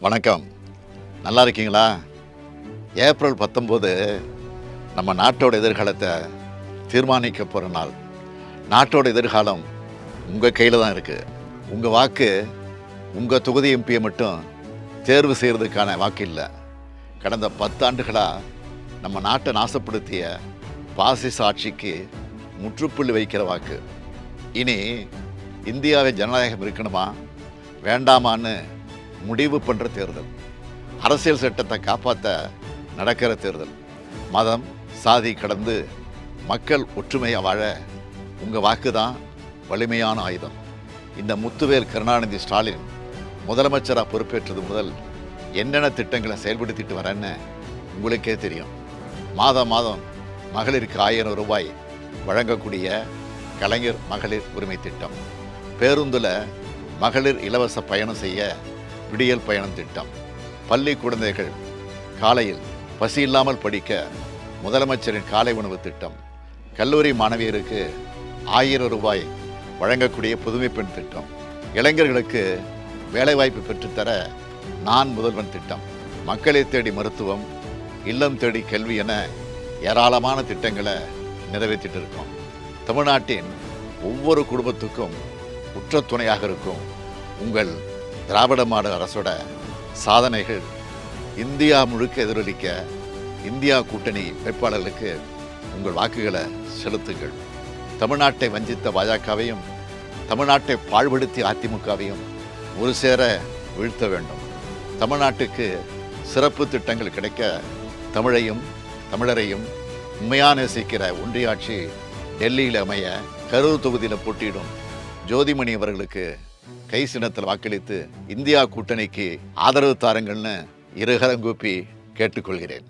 வணக்கம். நல்லா இருக்கீங்களா? ஏப்ரல் 19 நம்ம நாட்டோட எதிர்காலத்தை தீர்மானிக்க போகிற நாள். நாட்டோட எதிர்காலம் உங்கள் கையில் தான் இருக்குது. உங்கள் வாக்கு உங்கள் தொகுதி எம்பியை மட்டும் தேர்வு செய்கிறதுக்கான வாக்கு இல்லை. கடந்த 10 ஆண்டுகளாக நம்ம நாட்டை நாசப்படுத்திய பாசிச ஆட்சிக்கு முற்றுப்புள்ளி வைக்கிற வாக்கு. இனி இந்தியாவை ஜனநாயகம் இருக்கணுமா வேண்டாமான்னு முடிவு பண்ணுற தேர்தல். அரசியல் சட்டத்தை காப்பாற்ற நடக்கிற தேர்தல். மதம் சாதி கடந்து மக்கள் ஒற்றுமையாக வாழ உங்கள் வாக்கு தான் வலிமையான ஆயுதம். இந்த முத்துவேல் கருணாநிதி ஸ்டாலின் முதலமைச்சராக பொறுப்பேற்றது முதல் என்னென்ன திட்டங்களை செயல்படுத்திட்டு வரேன்னு உங்களுக்கே தெரியும். மாதம் மகளிருக்கு 1000 ரூபாய் வழங்கக்கூடிய கலைஞர் மகளிர் உரிமை திட்டம், பேருந்தில் மகளிர் இலவச பயணம் செய்ய விடியல் பயணம் திட்டம், பள்ளி குழந்தைகள் காலையில் பசி இல்லாமல் படிக்க முதலமைச்சரின் காலை உணவு திட்டம், கல்லூரி மாணவியருக்கு 1000 ரூபாய் வழங்கக்கூடிய புதுமை பெண் திட்டம், இளைஞர்களுக்கு வேலைவாய்ப்பு பெற்றுத்தர நான் முதல்வன் திட்டம், மக்களை தேடி மருத்துவம், இல்லம் தேடி கல்வி என ஏராளமான திட்டங்களை நிறைவேற்றிட்டு இருக்கோம். தமிழ்நாட்டின் ஒவ்வொரு குடும்பத்துக்கும் உற்ற துணையாக இருக்கும் உங்கள் திராவிட மாடல் அரசோட சாதனைகள் இந்தியா முழுக்க எதிரொலிக்க இந்தியா கூட்டணி வேட்பாளர்களுக்கு உங்கள் வாக்குகளை செலுத்துங்கள். தமிழ்நாட்டை வஞ்சித்த பாஜகவையும் தமிழ்நாட்டை பாழ்படுத்திய அதிமுகவையும் ஒரு சேர வீழ்த்த வேண்டும். தமிழ்நாட்டுக்கு சிறப்பு திட்டங்கள் கிடைக்க தமிழையும் தமிழரையும் உண்மையாக நேசிக்கிற ஒன்றிய ஆட்சி டெல்லியில் அமைய கரூர் தொகுதியில் போட்டியிடும் ஜோதிமணி அவர்களுக்கு கை சின்னத்தில் வாக்களித்து இந்தியா கூட்டணிக்கு ஆதரவு தாருங்கள்னு இருகரம் கூப்பி கேட்டுக்கொள்கிறேன்.